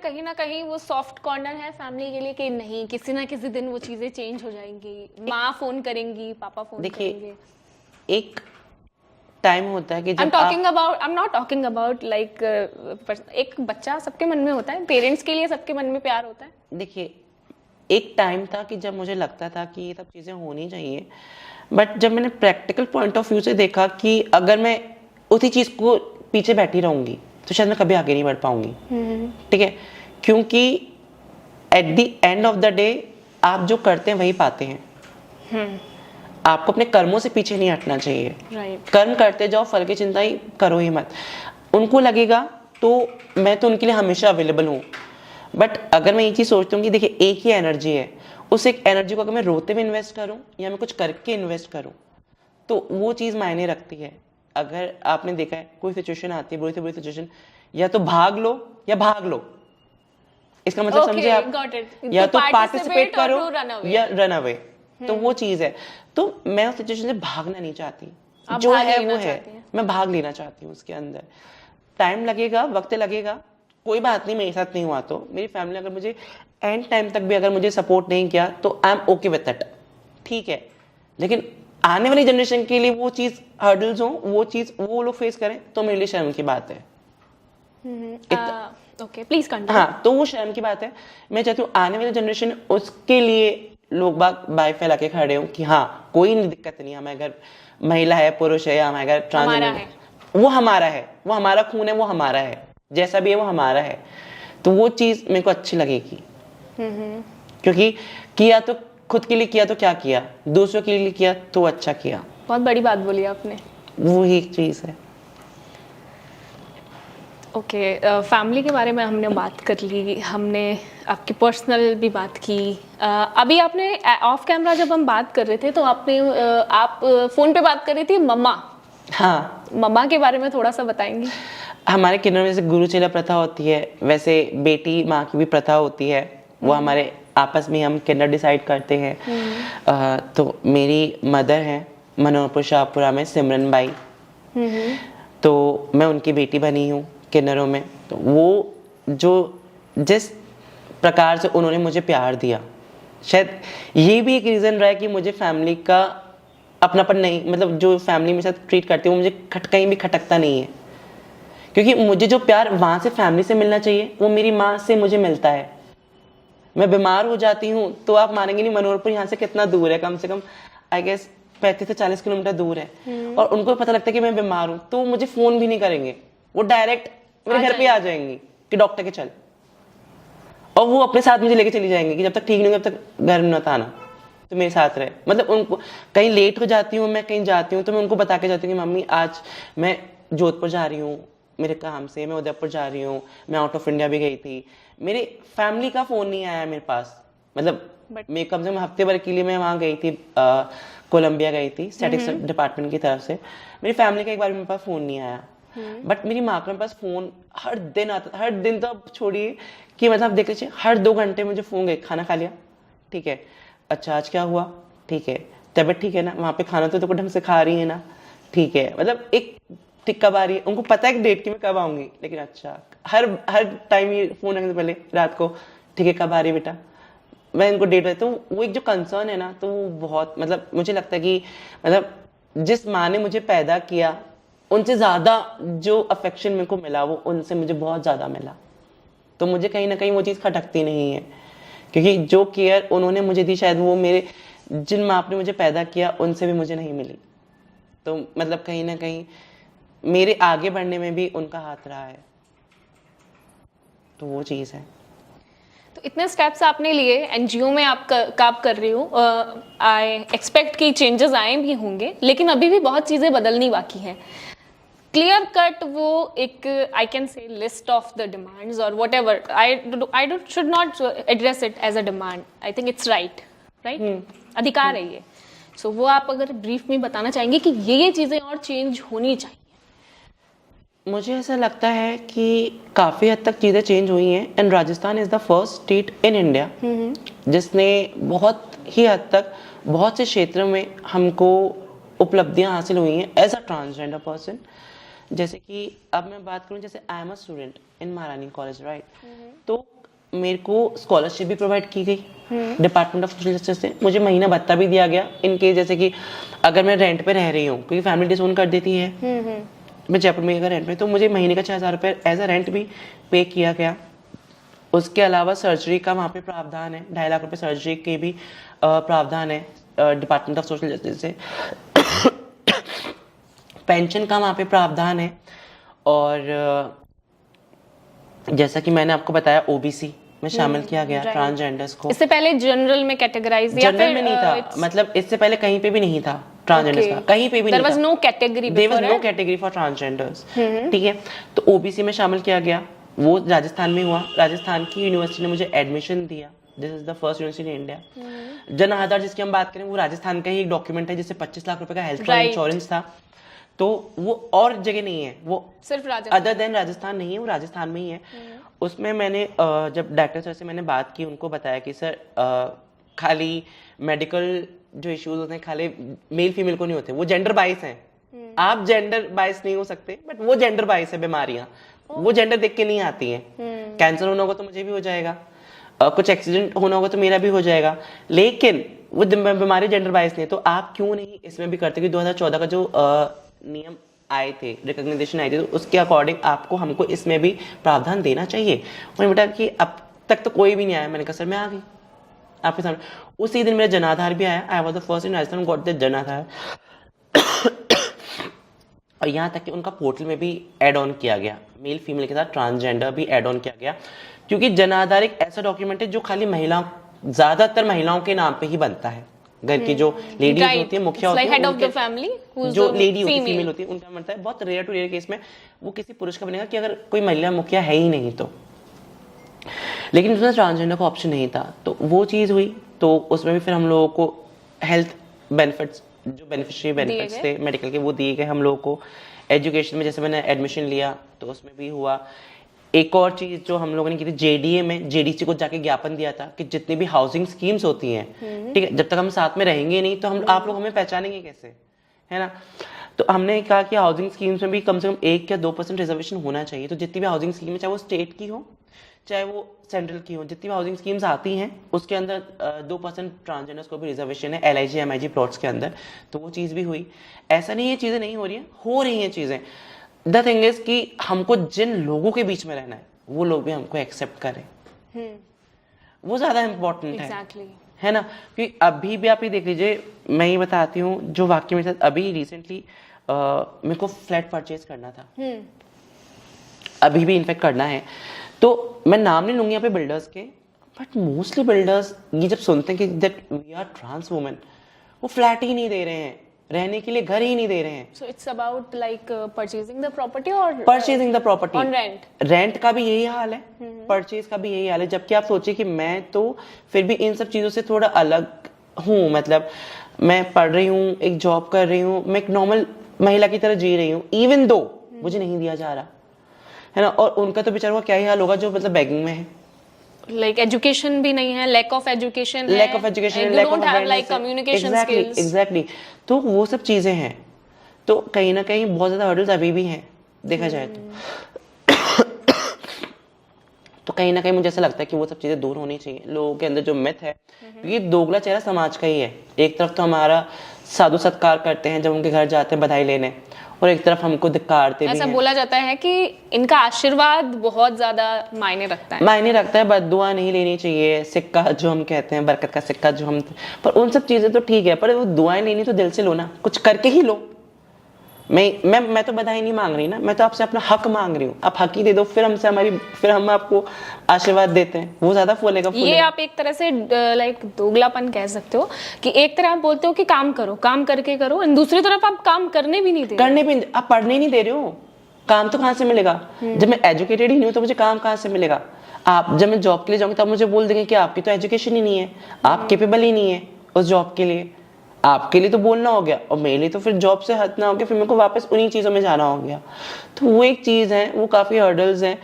कहीं ना कहीं वो सॉफ्ट कॉर्नर है फैमिली के लिए कि नहीं किसी ना किसी दिन वो चीजें चेंज हो जाएंगी, माँ फोन करेंगी, पापा फोन करेंगे? एक टाइम होता है कि जब I am not talking about like एक बच्चा सबके मन में होता है, पेरेंट्स के लिए सबके मन में प्यार होता है। देखिए, एक टाइम था कि जब मुझे लगता था कि ये सब चीज़ें होनी चाहिए, बट जब मैंने प्रैक्टिकल पॉइंट ऑफ व्यू से देखा कि अगर मैं उसी चीज़ को पीछे बैठी रहूँगी तो शायद मैं कभी आगे नहीं बढ़ पाऊँगी। ठीक है, क्योंकि at the end of the day आप जो करते हैं वही पाते हैं। आपको अपने कर्मों से पीछे नहीं हटना चाहिए। Right. कर्म करते जाओ, फल की चिंता ही करो ही मत। उनको लगेगा तो मैं तो उनके लिए हमेशा अवेलेबल हूँ, बट अगर मैं ये चीज़ सोचती हूँ कि देखिए एक ही एनर्जी है, उस एक एनर्जी को अगर मैं रोते हुए इन्वेस्ट करूँ या मैं कुछ करके इन्वेस्ट करूँ तो वो चीज़ मायने रखती है। अगर आपने देखा है कोई सिचुएशन आती है, बुरी से बुरी सिचुएशन, या तो भाग लो या भाग लो। इसका मतलब समझे आप? या तो पार्टिसिपेट करो या रन अवे। तो वो चीज़ है। तो मैं उस सिचुएशन से भागना नहीं चाहती, जो है वो है, मैं भाग लेना चाहती हूँ उसके अंदर। टाइम लगेगा, वक्त लगेगा, कोई बात नहीं, मेरे साथ नहीं हुआ तो मेरी फैमिली अगर मुझे एंड टाइम तक भी अगर मुझे सपोर्ट नहीं किया तो I am okay with that, ठीक है। लेकिन आने वाली जनरेशन के लिए वो चीज़ हर्डल्स हो, वो चीज़ वो लोग फेस करें तो मेरे लिए शर्म की बात है। Okay, please continue. हाँ, तो वो शर्म की बात है। मैं चाहती हूँ आने वाली जनरेशन उसके लिए लोग बाग बाय फैला के खड़े हों कि हाँ कोई नहीं, दिक्कत नहीं, हमारे घर महिला है, पुरुष है, या हमारे घर ट्रांसजेंडर है, वो हमारा है, वो हमारा खून है, वो हमारा है, जैसा भी है वो हमारा है। तो वो चीज़ मेरे को अच्छी लगेगी, क्योंकि किया तो खुद के लिए किया तो क्या किया, दूसरों के लिए किया तो अच्छा किया। बहुत बड़ी बात बोली आपने। वो ही एक चीज़ है। ओके, फैमिली के बारे में हमने बात कर ली, हमने आपकी पर्सनल भी बात की। अभी आपने ऑफ कैमरा जब हम बात कर रहे थे तो आपने आप फ़ोन पे बात कर रही थी मम्मा। हाँ, मम्मा के बारे में थोड़ा सा बताएंगी? हमारे किन्नर में जैसे गुरु चेला प्रथा होती है, वैसे बेटी माँ की भी प्रथा होती है। वो हमारे आपस में हम किन्नर डिसाइड करते हैं। तो मेरी मदर हैं मनोहरपुर शाहपुरा में सिमरन बाई, तो मैं उनकी बेटी बनी हूँ किन्नरों में। तो वो जो जिस प्रकार से उन्होंने मुझे प्यार दिया, शायद ये भी एक रीज़न रहा है कि मुझे फैमिली का अपनापन नहीं, मतलब जो फैमिली मेरे साथ ट्रीट करती है वो मुझे कहीं भी खटकता नहीं है। क्योंकि मुझे जो प्यार वहाँ से फैमिली से मिलना चाहिए वो मेरी माँ से मुझे मिलता है। मैं बीमार हो जाती हूँ तो आप मानेंगे नहीं, मनोहरपुर यहाँ से कितना दूर है, कम से कम आई गेस 35 से 40 किलोमीटर दूर है। और उनको पता लगता है कि मैं बीमार हूँ तो मुझे फ़ोन भी नहीं करेंगे, वो डायरेक्ट मेरे घर पे आ जाएंगी कि डॉक्टर के चल, और वो अपने साथ मुझे लेके चली जाएंगी कि जब तक ठीक नहीं होगा तब तक घर में मत आना, तो मेरे साथ रहे। मतलब उनको कहीं लेट हो जाती हूँ, मैं कहीं जाती हूँ तो मैं उनको बता के जाती हूँ कि मम्मी आज मैं जोधपुर जा रही हूँ मेरे काम से, मैं उदयपुर जा रही हूँ, मैं आउट ऑफ इंडिया भी गई थी। मेरे फैमिली का फ़ोन नहीं आया मेरे पास, मतलब मैं कम से कम हफ्ते भर के लिए मैं वहाँ गई थी, कोलंबिया गई थी स्टैटिक्स डिपार्टमेंट की तरफ से। मेरी फैमिली का एक बार मेरे पास फ़ोन नहीं आया, बट मेरी माँ के पास फ़ोन हर दिन आता था। हर दिन तो अब छोड़िए कि मतलब देख लीजिए, हर 2 घंटे मुझे फ़ोन गए, खाना खा लिया, ठीक है, अच्छा आज क्या हुआ, ठीक है, तबीयत ठीक है ना, वहाँ पे खाना तो ढंग से खा रही है ना, ठीक है, मतलब एक ठीक कब आ रही है, उनको पता है डेट की मैं कब आऊँगी, लेकिन अच्छा हर टाइम ये फ़ोन रखने से पहले रात को, ठीक है कब आ रही है बेटा, मैं इनको डेट देता हूँ। वो एक जो कंसर्न है ना, तो वो बहुत, मतलब मुझे लगता है कि मतलब जिस माँ ने मुझे पैदा किया उनसे ज़्यादा जो अफेक्शन मेरे को मिला वो उनसे मुझे बहुत ज़्यादा मिला। तो मुझे कहीं ना कहीं वो चीज़ खटकती नहीं है, क्योंकि जो केयर उन्होंने मुझे दी शायद वो मेरे जिन माँ बाप ने मुझे पैदा किया उनसे भी मुझे नहीं मिली। तो मतलब कहीं ना कहीं मेरे आगे बढ़ने में भी उनका हाथ रहा है, तो वो चीज़ है। तो इतने स्टेप्स आपने लिए, एनजीओ में आप काम कर रही हो, आई एक्सपेक्ट कि चेंजेस आए भी होंगे, लेकिन अभी भी बहुत चीज़ें बदलनी बाकी हैं। क्लियर कट वो एक I can say list of the demands और whatever, I should not address it as a demand, I think it's right, अधिकार है ये। सो वो आप अगर ब्रीफ में बताना चाहेंगे कि ये चीज़ें और चेंज होनी चाहिए। मुझे ऐसा लगता है कि काफ़ी हद तक चीज़ें चेंज हुई हैं, and Rajasthan is the first state in India जिसने बहुत ही हद तक बहुत से क्षेत्रों में हमको उपलब्धियां हासिल हुई हैं एज अ ट्रांसजेंडर पर्सन। जैसे कि अब मैं बात करूं, जैसे I am a student in महारानी कॉलेज, राइट? तो मेरे को स्कॉलरशिप भी प्रोवाइड की गई डिपार्टमेंट ऑफ सोशल जस्टिस से, मुझे महीना भत्ता भी दिया गया इनके, जैसे कि अगर मैं रेंट पे रह रही हूँ, क्योंकि फैमिली डिसोन कर देती है, मैं जयपुर में अगर रेंट पे, तो मुझे महीने का 6,000 रुपये एज अ रेंट भी पे किया गया। उसके अलावा सर्जरी का वहाँ पे प्रावधान है, 2.5 लाख रुपए सर्जरी के भी प्रावधान है डिपार्टमेंट ऑफ सोशल जस्टिस से। पेंशन का वहाँ पे प्रावधान है। और जैसा कि मैंने आपको बताया, ओबीसी में शामिल किया गया ट्रांसजेंडर्स को। इससे पहले जनरल में कैटेगराइज या जनरल में नहीं था, मतलब इससे पहले कहीं पे भी नहीं था ट्रांसजेंडर्स का, कहीं पे भी नहीं था। There was no category There was before no it. category for transgenders, ठीक है? तो ओबीसी में शामिल किया गया, वो राजस्थान में हुआ। राजस्थान की यूनिवर्सिटी ने मुझे एडमिशन दिया, this is the first university in India. Jan Aadhaar जिसकी हम बात करें, वो राजस्थान का ही एक डॉक्यूमेंट है, जिससे 25 लाख रुपए का हेल्थ इंश्योरेंस था। तो वो और जगह नहीं है, वो सिर्फ राजस्थान, अदर देन राजस्थान नहीं है, वो राजस्थान में ही है। उसमें मैंने जब डायरेक्टर सर से मैंने बात की, उनको बताया कि सर खाली मेडिकल जो इश्यूज होते हैं खाली मेल फीमेल को नहीं होते, वो जेंडर बाइस हैं। आप जेंडर बाइस नहीं हो सकते, बट वो जेंडर बाइस है। बीमारियां वो जेंडर देख के नहीं आती हैं। कैंसर होना होगा तो मुझे भी हो जाएगा, कुछ एक्सीडेंट होना होगा तो मेरा भी हो जाएगा, लेकिन वो बीमारी जेंडर बाइस नहीं है। तो आप क्यों नहीं इसमें भी करते कि 2014 का जो नियम आए थे, रिकॉग्निशन आई थी, तो उसके अकॉर्डिंग आपको हमको इसमें भी प्रावधान देना चाहिए। उन्होंने बेटा कि अब तक तो कोई भी नहीं आया। मैंने कहा सर मैं आ गई आपके सामने। उसी दिन मेरा जनाधार भी आया। I was the first in Rajasthan got the जनाधार। और यहाँ तक कि उनका पोर्टल में भी ऐड ऑन किया गया, मेल फीमेल के साथ ट्रांसजेंडर भी ऐड ऑन किया गया, क्योंकि जनाधार एक ऐसा डॉक्यूमेंट है जो खाली महिलाओं, ज्यादातर महिलाओं के नाम पे ही बनता है। घर की जो लेडीज होती है, मुखिया होती है, जो लेडी होती है, फीमेल होती है, उनका बनता है। बहुत रेयर टू रेयर केस में वो किसी पुरुष का बनेगा कि अगर कोई महिला मुखिया है ही नहीं तो। लेकिन उसमें ट्रांसजेंडर का ऑप्शन नहीं था, तो वो चीज हुई। तो उसमें भी फिर हम लोगों को हेल्थ बेनिफिट्स, जो बेनिफिशियरी बेनिफिट्स थे मेडिकल के, वो दिए गए हम लोगों को। एजुकेशन में जैसे मैंने एडमिशन लिया तो उसमें भी हुआ। एक और चीज जो हम लोगों ने की थी, जेडीए में जेडीसी को जाके ज्ञापन दिया था कि जितनी भी हाउसिंग स्कीम्स होती हैं, ठीक है, जब तक हम साथ में रहेंगे नहीं तो हम आप लोग हमें पहचानेंगे कैसे, है ना? तो हमने कहा कि हाउसिंग स्कीम्स में भी कम से कम 1 या 2% रिजर्वेशन होना चाहिए। तो जितनी भी हाउसिंग स्कीम है, चाहे वो स्टेट की हो चाहे वो सेंट्रल की हो, जितनी भी हाउसिंग स्कीम्स आती हैं उसके अंदर 2% ट्रांसजेंडर्स को भी रिजर्वेशन है LIG MIG प्लॉट्स के अंदर। तो वो चीज़ भी हुई। ऐसा नहीं है चीज़ें नहीं हो रही हैं, हो रही हैं चीज़ें। द थिंग इज कि हमको जिन लोगों के बीच में रहना है वो लोग भी हमको एक्सेप्ट करें, वो ज़्यादा इम्पोर्टेंट है ना? क्योंकि अभी भी आप ये देख लीजिए, मैं ये बताती हूँ जो वाक्य मेरे साथ अभी रिसेंटली मेरे को फ्लैट परचेज करना था, अभी भी इनफेक्ट करना है। तो मैं नाम नहीं लूंगी यहाँ पे बिल्डर्स के, बट मोस्टली बिल्डर्स ये जब सुनते हैं कि that we are trans women, वो फ्लैट ही नहीं दे रहे हैं, रहने के लिए घर ही नहीं दे रहे हैं। So it's about like purchasing the property or purchasing the property on rent? Rent का भी यही हाल है, परचेज का भी यही हाल है। जबकि आप सोचिए कि मैं तो फिर भी इन सब चीजों से थोड़ा अलग हूँ, मतलब मैं पढ़ रही हूँ, एक जॉब कर रही हूँ, मैं एक नॉर्मल महिला की तरह जी रही हूँ, इवन दो मुझे नहीं दिया जा रहा है ना। और उनका तो बेचारों का क्या ही हाल होगा जो मतलब बैगिंग में है, like education भी नहीं है, lack of education है, lack of education, and you lack don't of have awareness like है। communication skills। exactly। तो वो सब चीजें हैं, तो कहीं ना कहीं बहुत ज्यादा हर्डल्स अभी भी हैं देखा जाए तो कहीं ना कहीं मुझे ऐसा लगता है कि वो सब चीजें दूर होनी चाहिए लोगों के अंदर जो मिथ है, क्योंकि दोगला चेहरा समाज का ही है। एक तरफ तो हमारा साधु सत्कार करते हैं जब उनके घर जाते हैं बधाई लेने, और एक तरफ हमको धिक्कारते भी ऐसा हैं। बोला जाता है कि इनका आशीर्वाद बहुत ज्यादा मायने रखता है, मायने रखता है, बद्दुआ नहीं लेनी चाहिए, सिक्का जो हम कहते हैं, बरकत का सिक्का जो हम, पर उन सब चीजें तो ठीक है, पर वो दुआएं लेनी तो दिल से लो ना, कुछ करके ही लो। मैं तो बधाई नहीं मांग रही ना, मैं तो आपसे अपना हक मांग रही हूँ। आप हक ही दे दो, फिर हम आपको आशीर्वाद देते हैं, वो ज्यादा फूलेगा। ये आप एक तरह से लाइक दोगलापन कह सकते हो कि एक तरह आप बोलते हो कि काम करो, काम करके करो, और दूसरी तरफ आप काम करने भी नहीं दे रहे। आप पढ़ने नहीं दे रहे हो, काम तो कहाँ से मिलेगा? जब मैं एजुकेटेड ही नहीं हूँ तो मुझे काम कहाँ से मिलेगा? आप जब मैं जॉब के लिए जाऊंगी तब मुझे बोल देंगे कि आपकी तो एजुकेशन ही नहीं है, आप केपेबल ही नहीं है उस जॉब के लिए। आपके लिए तो बोलना हो गया, और मेरे लिए तो फिर जॉब से हटना हो गया, फिर मेरे को वापस उन्हीं चीज़ों में जाना हो गया। तो वो एक चीज़ है, वो काफ़ी हर्डल्स हैं।